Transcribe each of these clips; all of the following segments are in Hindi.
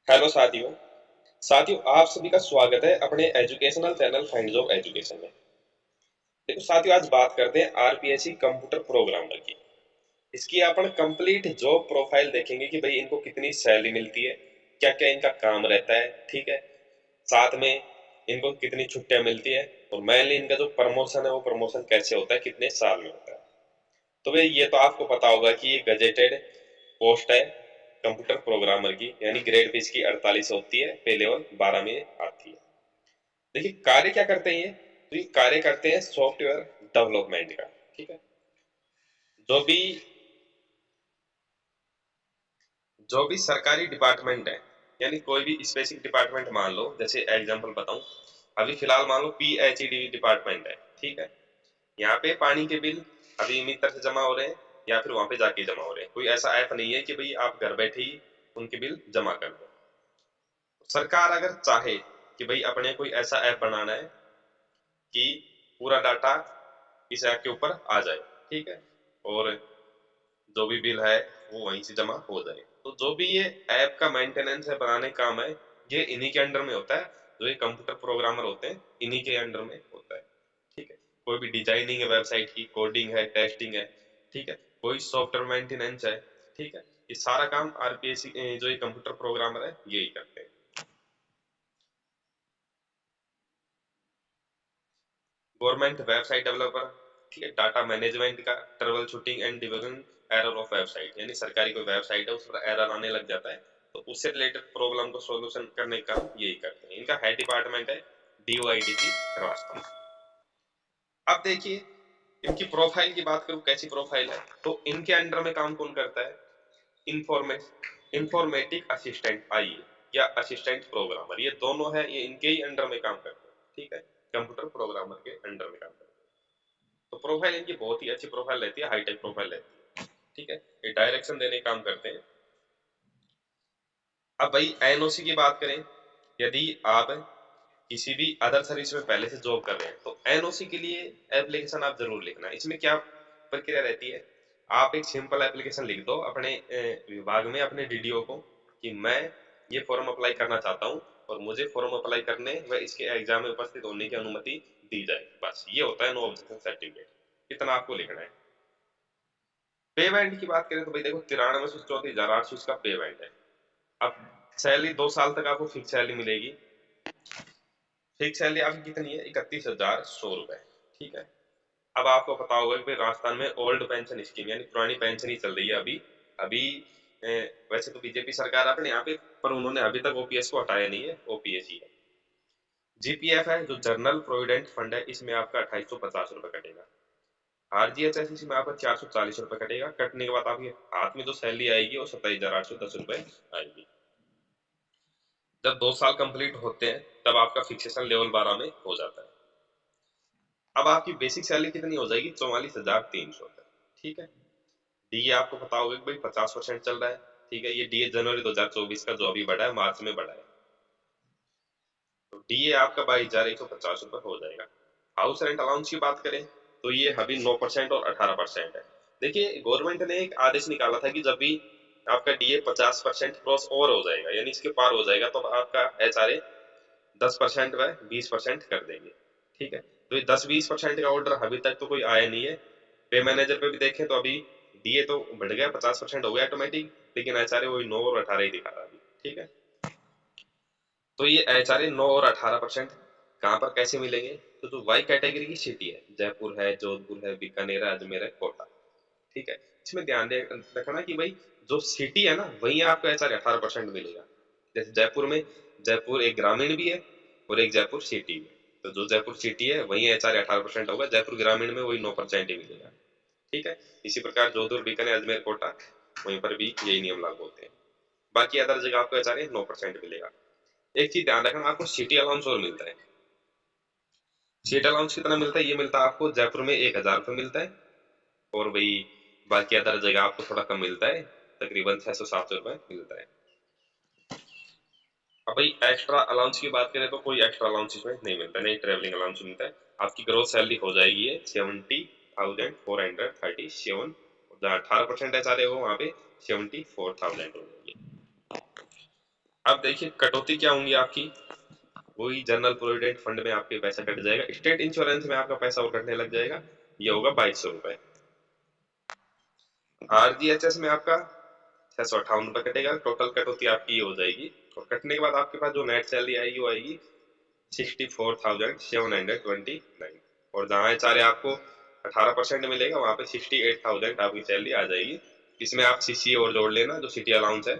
हेलो साथियों। आप सभी का स्वागत है अपने educational channel find job education में। देखो साथियों, आज बात करते हैं आरपीएससी कंप्यूटर प्रोग्रामर की। इसकी अपन कंप्लीट जॉब प्रोफाइल देखेंगे कि भाई इनको कितनी सैलरी मिलती है, क्या क्या इनका काम रहता है, ठीक है। साथ में इनको कितनी छुट्टियां मिलती है और मेनली इनका जो प्रमोशन है वो प्रमोशन कैसे होता है, कितने साल में होता है। तो भाई ये तो आपको पता होगा कि ये गजेटेड पोस्ट है कंप्यूटर प्रोग्रामर की, यानी ग्रेड पे इसकी 48 होती है, पे लेवल 12 में आती है। देखिए कार्य क्या करते हैं ये, तो ये कार्य करते हैं सॉफ्टवेयर डेवलपमेंट का, ठीक है। जो भी जो भी सरकारी डिपार्टमेंट है, यानी कोई भी स्पेसिफिक डिपार्टमेंट मान लो, जैसे एग्जांपल बताऊं, अभी फिलहाल मान लो पीएचईडी डिपार्टमेंट है, ठीक है। यहाँ पे पानी के बिल अभी मीटर से जमा हो रहे हैं या फिर वहां पे जाके जमा हो रहे हैं। कोई ऐसा ऐप नहीं है कि भाई आप घर बैठे ही उनके बिल जमा कर दो। सरकार अगर चाहे कि भाई अपने कोई ऐसा ऐप बनाना है कि पूरा डाटा इस ऐप के ऊपर आ जाए, ठीक है, और जो भी बिल है वो वहीं से जमा हो जाए, तो जो भी ये ऐप का मेंटेनेंस है, बनाने का काम है, ये इन्हीं के अंडर में होता है। जो ये कंप्यूटर प्रोग्रामर होते हैं इन्हीं के अंडर में होता है, ठीक है। कोई भी डिजाइनिंग है, वेबसाइट की कोडिंग है, टेस्टिंग है, ठीक है, कोई सॉफ्टवेयर मेंटेनेंस है, ठीक है, ये सारा काम आरपीएससी जो ये कंप्यूटर प्रोग्रामर है यही करते हैं। गवर्नमेंट वेबसाइट डेवलपर, ठीक है, डाटा मैनेजमेंट का, trouble shooting and debugging error of website, यानी सरकारी कोई वेबसाइट है उस पर एरर आने लग जाता है तो उससे रिलेटेड प्रॉब्लम को सॉल्यूशन करने का काम यही करते हैं। इनका हेड डिपार्टमेंट है डीओआईडीटी राजस्थान। अब देखिए इनकी प्रोफाइल की बात करूं, कैसी प्रोफाइल है, तो इनके अंडर में काम कौन करता है, इंफॉर्मेटिक असिस्टेंट आईए या असिस्टेंट प्रोग्रामर, ये दोनों है, ये इनके ही अंडर में काम करते हैं, ठीक है, कंप्यूटर प्रोग्रामर के अंडर में काम करते हैं। तो प्रोफाइल इनकी बहुत ही अच्छी प्रोफाइल रहती है, हाईटेक प्रोफाइल रहती है, ठीक है। ये डायरेक्शन देने का काम करते हैं। अब भाई एनओसी की बात करें, यदि आप किसी भी अदर सर्विस में पहले से जॉब कर रहे हैं तो एनओसी के लिए एप्लीकेशन आप जरूर लिखना। इसमें क्या प्रक्रिया रहती है, आप एक सिंपल एप्लीकेशन लिख दो अपने विभाग में, अपने डीडीओ को, कि मैं ये फॉर्म अप्लाई करना चाहता हूँ और मुझे फॉर्म अप्लाई करने व इसके एग्जाम में उपस्थित होने की अनुमति दी जाए। बस ये होता है नो ऑब्जेक्शन सर्टिफिकेट, इतना आपको लिखना है। पेमेंट की बात करें तो भाई देखो 93 से 34,800 इसका पेमेंट है। अब सैलरी 2 साल तक आपको फिक्स सैलरी मिलेगी। फिक्स सैलरी आपकी कितनी है, 31,100 रुपए, ठीक है। अब आपको पता होगा कि भाई राजस्थान में ओल्ड पेंशन स्कीम यानी पुरानी पेंशन ही चल रही है अभी अभी वैसे तो बीजेपी सरकार है अपने यहाँ पे, पर उन्होंने अभी तक ओपीएस को हटाया नहीं है, ओपीएस ही है। जीपीएफ है जो जनरल प्रोविडेंट फंड है, इसमें आपका 2850 रुपए कटेगा। आरजीएचएस इसमें आपका 440 रुपए कटेगा। कटने के बाद आपके हाथ में जो सैलरी आएगी वो 27,810 रुपए आएगी। जब 2 साल कंप्लीट होते हैं तब आपका फिक्सेशन लेवल 12 में हो जाता है। अब आपकी बेसिक सैलरी कितनी हो जाएगी, 44,300 तक, ठीक है। डीए आपको पता होगा कि भाई 50% चल रहा है, ठीक है। ये डीए जनवरी 2024 का जो अभी बढ़ा है, मार्च में बढ़ा है, तो डीए आपका 22,150 रुपए हो जाएगा। हाउस रेंट अलाउंस की बात करें तो ये अभी 9% और 18% है। देखिए गवर्नमेंट ने एक आदेश निकाला था कि जब भी आपका डीए 50% क्रॉस ओवर हो जाएगा, यानी इसके पार हो जाएगा, तो आपका एचआरए 10% व 20% कर देंगे, ठीक है। तो ये 10-20% का ऑर्डर अभी तक तो कोई आया नहीं है। पे मैनेजर पे भी देखें तो अभी डीए तो बढ़ गया, 50% हो गया ऑटोमेटिक, लेकिन एचआरए वही 9 और 18 ही दिखा रहा है अभी, ठीक है। तो ये एचआरए 9 और 18% कहाँ पर कैसे मिलेंगे, तो जो वाई कैटेगरी की सिटी है, जयपुर है, जोधपुर है, बीकानेर है, अजमेर है, कोटा, ठीक है, इसमें ध्यान रखना कि भाई जो सिटी है ना वहीं आपको एचआरए 18% मिलेगा। जैसे जयपुर में, जयपुर एक ग्रामीण भी है और एक जयपुर सिटी भी, तो जो जयपुर सिटी है वहीं एचआरए 18% होगा, जयपुर ग्रामीण में वही 9% ही मिलेगा, ठीक है। इसी प्रकार जोधपुर, बीकानेर, अजमेर, कोटा, वहीं पर भी यही नियम लागू होते हैं। बाकी अदर जगह आपको एचआरए 9% मिलेगा। एक चीज ध्यान रखना, आपको सिटी अलाउंस और मिलता है। सिटी अलाउंस कितना मिलता है, ये मिलता है आपको जयपुर में 1,000 रुपये मिलता है, और वही बाकी अदर जगह आपको थोड़ा कम मिलता है, तकरीबन 600-700 रुपये मिलता है। अब भाई एक्स्ट्रा अलाउंस की बात करें तो कोई एक्स्ट्रा अलाउंस इसमें नहीं मिलता, नहीं ट्रेवलिंग अलाउंस मिलता है। आपकी ग्रोथ सैलरी हो जाएगी ये 70,437, जहाँ 18% एचआरए हो वहाँ पे 74,000 हो जाएगी। अब देखिए कटौती क्या होंगी आपकी, वही जनरल प्रोविडेंट फंड में आपके पैसा कट जाएगा, स्टेट इंश्योरेंस में आपका पैसा और कटने लग जाएगा, ये होगा 2200 रुपए। आरजीएचएस में आपका 658 रुपए कटेगा, टोटल कटौती आपकी ये हो जाएगी। और कटने के बाद आपके पास जो नेट सैलरी आएगी वो आएगी 64,729। और जहाँ चाहे आपको 18% मिलेगा, वहां पे 68,000 आपकी सैलरी आ जाएगी। इसमें आप सीसी और जोड़ लेना, जो सिटी अलाउंस है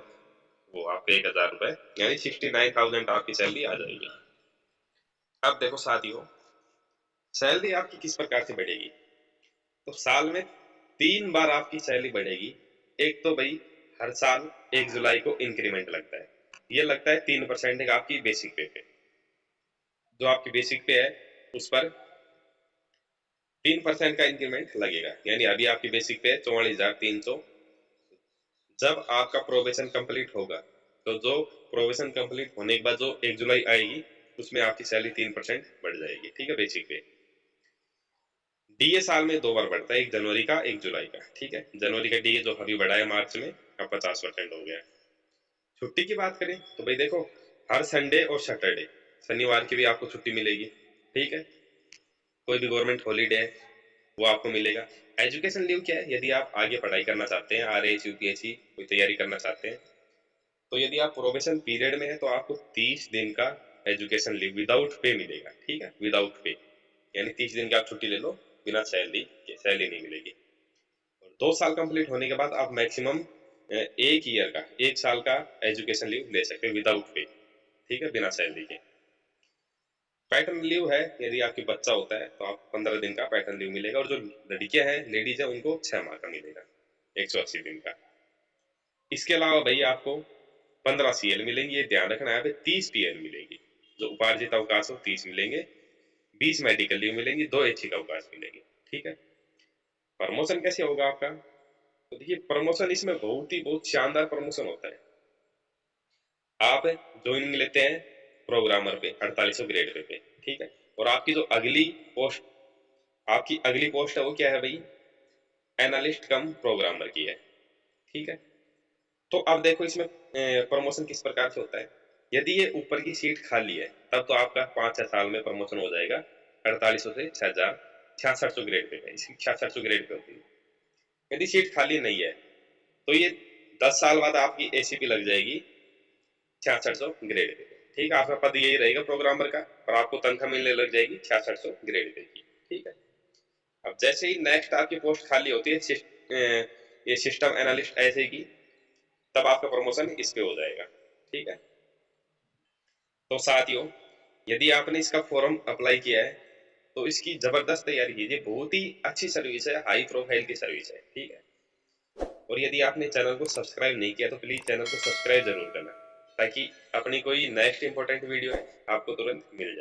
वो आपके 1,000 रुपए, यानी 69,000 आपकी सैलरी आ जाएगी। अब देखो साथियों, सैलरी आपकी किस प्रकार से बढ़ेगी। तो साल में 3 बार आपकी सैलरी बढ़ेगी। एक तो भाई हर साल 1 जुलाई को इंक्रीमेंट लगता है, ये लगता है 3% आपकी बेसिक पे। जो आपकी बेसिक पे है उस पर 3% का इंक्रीमेंट लगेगा, यानी अभी आपकी बेसिक पे 44,300। जब आपका प्रोबेशन कंप्लीट होगा, तो जो प्रोबेशन कंप्लीट होने के बाद जो 1 जुलाई आएगी, उसमें आपकी सैलरी 3% बढ़ जाएगी, ठीक है, बेसिक पे। डीए साल में 2 बार बढ़ता है, 1 जनवरी का, 1 जुलाई का, ठीक है। जनवरी का डीए जो अभी बढ़ा है मार्च में, अब 50% हो गया है। छुट्टी की बात करें तो भाई देखो, हर संडे और सैटरडे, शनिवार की भी आपको छुट्टी मिलेगी, ठीक है। कोई भी गवर्नमेंट हॉलीडे है वो आपको मिलेगा। एजुकेशन लीव क्या है, यदि आप आगे पढ़ाई करना चाहते हैं, आरएएस यूपीएससी कोई तैयारी करना चाहते हैं, तो यदि आप प्रोबेशन पीरियड में है तो आपको 30 दिन का एजुकेशन लीव विदाउट पे मिलेगा, ठीक है, विदाउट पे, यानी 30 दिन की आप छुट्टी ले लो बिना सैलरी के, सैलरी नहीं मिलेगी। और 2 साल कंप्लीट होने के बाद आप मैक्सिमम 1 ईयर का, 1 साल का एजुकेशन लीव ले सकते हैं विदाउट पे, ठीक है, बिना सैलरी के। पैटर्न लीव है, यदि आपके बच्चा होता है तो आपको 15 दिन का पैटर्न लीव मिलेगा। और जो लड़कियां हैं, लेडीज है, उनको 6 माह का मिलेगा, 180 दिन का। इसके अलावा भाई आपको 15 सीएल मिलेंगे, ये ध्यान रखना है। यहाँ पे 30 पीएल मिलेगी, जो उपार्जित अवकाश हो 30 मिलेंगे, 20 मेडिकल लीव मिलेंगी, 2 ऐच्छिक अवकाश मिलेंगे, ठीक है। प्रमोशन कैसे होगा आपका, तो देखिए प्रमोशन इसमें बहुत शानदार प्रमोशन होता है। आप ज्वाइनिंग लेते हैं प्रोग्रामर पे 4800 ग्रेड पे, ठीक है। और आपकी जो अगली पोस्ट है वो क्या है भाई, एनालिस्ट कम प्रोग्रामर की है, ठीक है। तो अब देखो इसमें प्रमोशन किस प्रकार से होता है। यदि ये ऊपर की सीट खाली है, तब तो आपका 5-6 साल में प्रमोशन हो जाएगा, 4800 से 6000, 6600 ग्रेड पे, इसकी 6600 ग्रेड पे होती है। यदि सीट खाली नहीं है तो ये 10 साल बाद आपकी एसीपी लग जाएगी 6600 ग्रेड पे, ठीक है। आपका पद यही रहेगा प्रोग्रामर का, और आपको तनख्वाह मिलने लग जाएगी 6600 ग्रेड पे की, ठीक है। अब जैसे ही नेक्स्ट आपकी पोस्ट खाली होती है, ये सिस्टम एनालिस्ट ऐसे की, तब आपका प्रमोशन इस पे हो जाएगा, ठीक है। तो साथियों, यदि आपने इसका फॉर्म अप्लाई किया है तो इसकी जबरदस्त तैयारी कीजिए, बहुत ही अच्छी सर्विस है, हाई प्रोफाइल की सर्विस है, ठीक है। और यदि आपने चैनल को सब्सक्राइब नहीं किया तो प्लीज चैनल को सब्सक्राइब जरूर करना, ताकि अपनी कोई नेक्स्ट इंपॉर्टेंट वीडियो है आपको तुरंत मिल जाए।